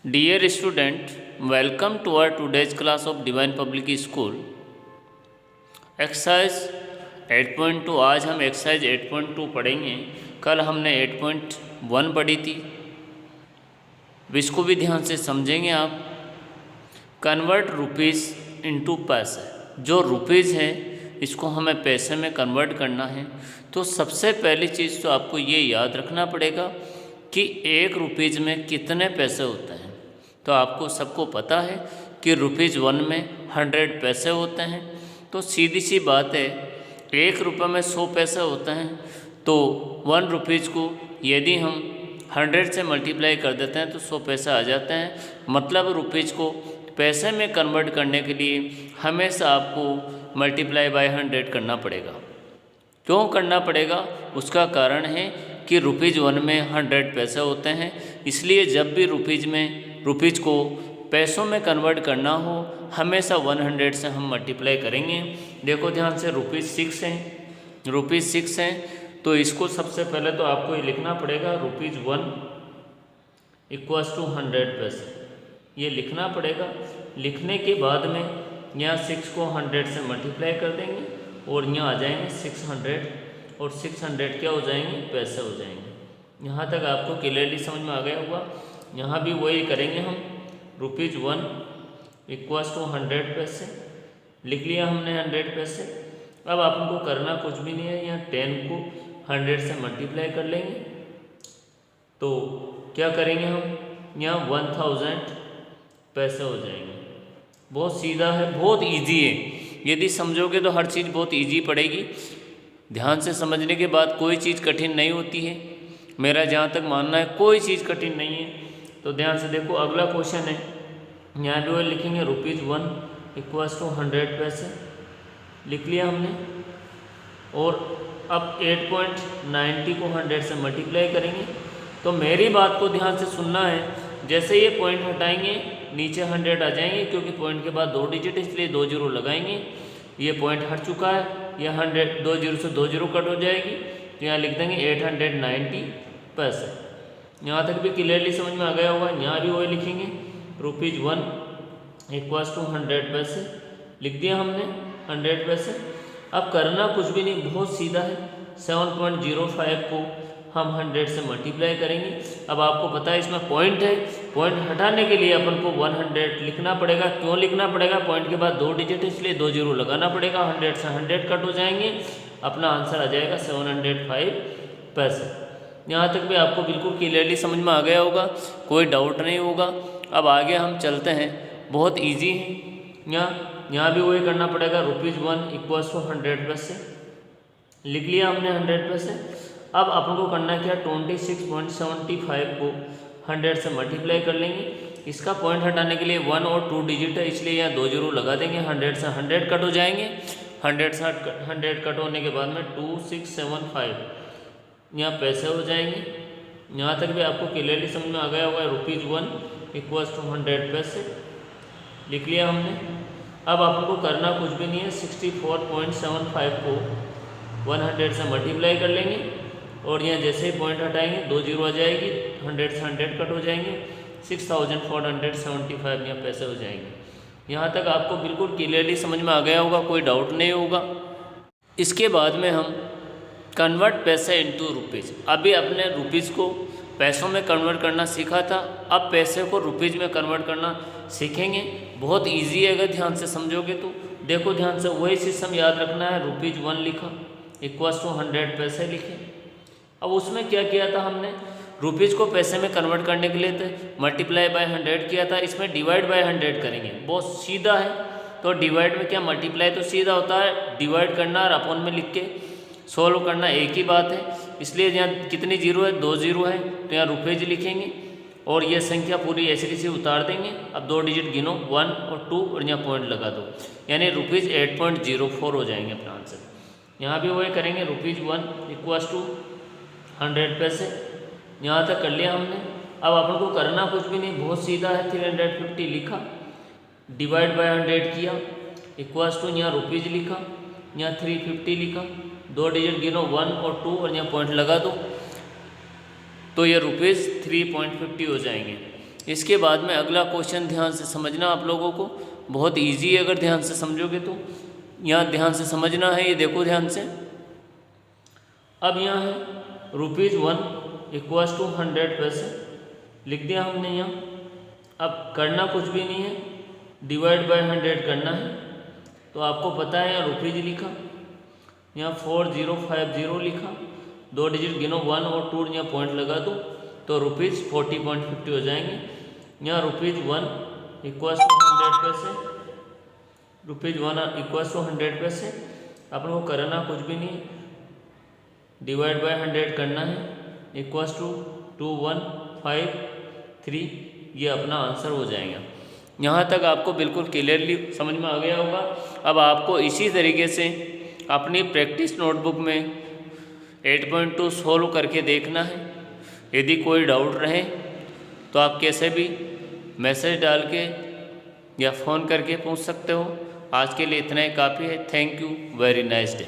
Dear student, welcome to our today's class of Divine Public School. Exercise 8.2 आज हम exercise 8.2 पढ़ेंगे। कल हमने 8.1 पढ़ी थी, इसको भी ध्यान से समझेंगे आप। कन्वर्ट रुपीज़ इनटू पैसे, जो रुपीज़ है इसको हमें पैसे में कन्वर्ट करना है। तो सबसे पहली चीज़ तो आपको ये याद रखना पड़ेगा कि एक रुपीज़ में कितने पैसे होते हैं। तो आपको सबको पता है कि ₹1 में 100 पैसे होते हैं। तो सीधी सी बात है, एक रुपये में 100 पैसे होते हैं। तो 1 रुपीज़ को यदि हम 100 से मल्टीप्लाई कर देते हैं तो 100 पैसे आ जाते हैं। मतलब रुपीज़ को पैसे में कन्वर्ट करने के लिए हमेशा आपको मल्टीप्लाई बाय 100 करना पड़ेगा। क्यों करना पड़ेगा? उसका कारण है कि ₹1 में 100 पैसे होते हैं। इसलिए जब भी रुपीज़ को पैसों में कन्वर्ट करना हो, हमेशा 100 से हम मल्टीप्लाई करेंगे। देखो ध्यान से, ₹6 हैं, तो इसको सबसे पहले तो आपको ये लिखना पड़ेगा ₹1 = 100 पैसे, ये लिखना पड़ेगा। लिखने के बाद में यहाँ 6 को 100 से मल्टीप्लाई कर देंगे और यहाँ आ जाएंगे 600, और 600 क्या हो जाएंगे? पैसे हो जाएंगे। यहाँ तक आपको क्लियरली समझ में आ गया होगा। यहाँ भी वही करेंगे हम, ₹1 = 100 पैसे लिख लिया हमने 100 पैसे। अब आपको करना कुछ भी नहीं है, यहाँ 10 को 100 से मल्टीप्लाई कर लेंगे। तो क्या करेंगे हम? यहाँ 1000 पैसे हो जाएंगे। बहुत सीधा है, बहुत इजी है। यदि समझोगे तो हर चीज़ बहुत इजी पड़ेगी। ध्यान से समझने के बाद कोई चीज़ कठिन नहीं होती है। मेरा जहाँ तक मानना है कोई चीज़ कठिन नहीं है। तो ध्यान से देखो, अगला क्वेश्चन है, यहाँ भी वो लिखेंगे ₹1 = 100 पैसे लिख लिया हमने। और अब 8.90 को 100 से मल्टीप्लाई करेंगे। तो मेरी बात को ध्यान से सुनना है। जैसे ये पॉइंट हटाएंगे नीचे 100 आ जाएंगे, क्योंकि पॉइंट के बाद 2 डिजिट इसलिए 2 जीरो लगाएंगे। ये पॉइंट हट चुका है, यह 100 2 जीरो से 2 जीरो कट हो जाएगी। तो यहाँ लिख देंगे 890 पैसे। यहाँ तक भी क्लियरली समझ में आ गया होगा। यहाँ भी वही लिखेंगे, ₹1 = 100 पैसे लिख दिया हमने 100 पैसे। अब करना कुछ भी नहीं, बहुत सीधा है। 7.05 को हम 100 से मल्टीप्लाई करेंगे। अब आपको पता है इसमें पॉइंट है, पॉइंट हटाने के लिए अपन को 100 लिखना पड़ेगा। क्यों लिखना पड़ेगा? पॉइंट के बाद 2 डिजिट इसलिए 2 जीरो लगाना पड़ेगा। 100 से 100 कट हो जाएंगे, अपना आंसर आ जाएगा 705 पैसे। यहाँ तक भी आपको बिल्कुल क्लियरली समझ में आ गया होगा, कोई डाउट नहीं होगा। अब आगे हम चलते हैं, बहुत ईजी है। यहाँ भी वही करना पड़ेगा, ₹1 = 100 पैसे लिख लिया हमने 100 पैसे। अब अपन को करना क्या? 26.75 को 100 से मल्टीप्लाई कर लेंगे। इसका पॉइंट हटाने के लिए 1 और 2 डिजिट है, इसलिए यहाँ 2 जीरो लगा देंगे। 100 से 100 कट हो जाएंगे। 100 से 100 कट होने के बाद में 2675 यहाँ पैसे हो जाएंगे। यहाँ तक भी आपको क्लियरली समझ में आ गया होगा। ₹1 = 100 पैसे लिख लिया हमने। अब आपको करना कुछ भी नहीं है, 64.75 को 100 से मल्टीप्लाई कर लेंगे और यहाँ जैसे ही पॉइंट हटाएंगे 2 जीरो आ जाएगी। 100 से 100 कट हो जाएंगे, 6475 यहाँ पैसे हो जाएंगे। यहाँ तक आपको बिल्कुल क्लियरली समझ में आ गया होगा, कोई डाउट नहीं होगा। इसके बाद में हम कन्वर्ट पैसे इनटू रुपीज़। अभी अपने रुपीज़ को पैसों में कन्वर्ट करना सीखा था, अब पैसे को रुपीज़ में कन्वर्ट करना सीखेंगे। बहुत इजी है अगर ध्यान से समझोगे तो। देखो ध्यान से, वही सिस्टम याद रखना है। ₹1 लिखा = 100 पैसे लिखे। अब उसमें क्या किया था हमने? रुपीज़ को पैसे में कन्वर्ट करने के लिए तो मल्टीप्लाई बाय 100 किया था, इसमें डिवाइड बाय 100 करेंगे। बहुत सीधा है। तो डिवाइड में क्या, मल्टीप्लाई तो सीधा होता है, डिवाइड करना और अपॉन में लिख के सोल्व करना एक ही बात है। इसलिए यहाँ कितनी जीरो है? 2 जीरो है, तो यहाँ रुपीज़ लिखेंगे और ये संख्या पूरी ऐसी कैसी उतार देंगे। अब 2 डिजिट गिनो, 1 और 2, और यहाँ पॉइंट लगा दो, यानी ₹8.04 हो जाएंगे अपना आंसर। यहाँ भी वही करेंगे, ₹1 = 100 पैसे। यहाँ तक कर लिया हमने। अब अपन को करना कुछ भी नहीं, बहुत सीधा है। 350 लिखा, डिवाइड बाय 100 किया, = यहाँ रुपीज़ लिखा, यहाँ 350 लिखा, 2 डिजिट गिनो, 1 और 2, और यहाँ पॉइंट लगा दो। तो ये ₹3.50 हो जाएंगे। इसके बाद में अगला क्वेश्चन ध्यान से समझना आप लोगों को, बहुत इजी है अगर ध्यान से समझोगे तो। यहाँ ध्यान से समझना है, ये देखो ध्यान से। अब यहाँ है ₹1 = 100 पैसे लिख दिया हमने यहाँ। अब करना कुछ भी नहीं है, डिवाइड बाय 100 करना है। तो आपको पता है यहाँ रुपीज़ लिखा, यहाँ 4050 लिखा, 2 डिजिट गिनो 1 और 2 यहाँ पॉइंट लगा दो तो ₹40.50 हो जाएंगे। यहाँ ₹1 = 100 पैसे, ₹1 = 100 पैसे। अपन को करना कुछ भी नहीं, डिवाइड बाय 100 करना है, =2153, ये अपना आंसर हो जाएगा। यहाँ तक आपको बिल्कुल क्लियरली समझ में आ गया होगा। अब आपको इसी तरीके से अपनी प्रैक्टिस नोटबुक में 8.2 सॉल्व करके देखना है। यदि कोई डाउट रहे तो आप कैसे भी मैसेज डाल के या फ़ोन करके पूछ सकते हो। आज के लिए इतना ही काफ़ी है। Thank you, very nice day.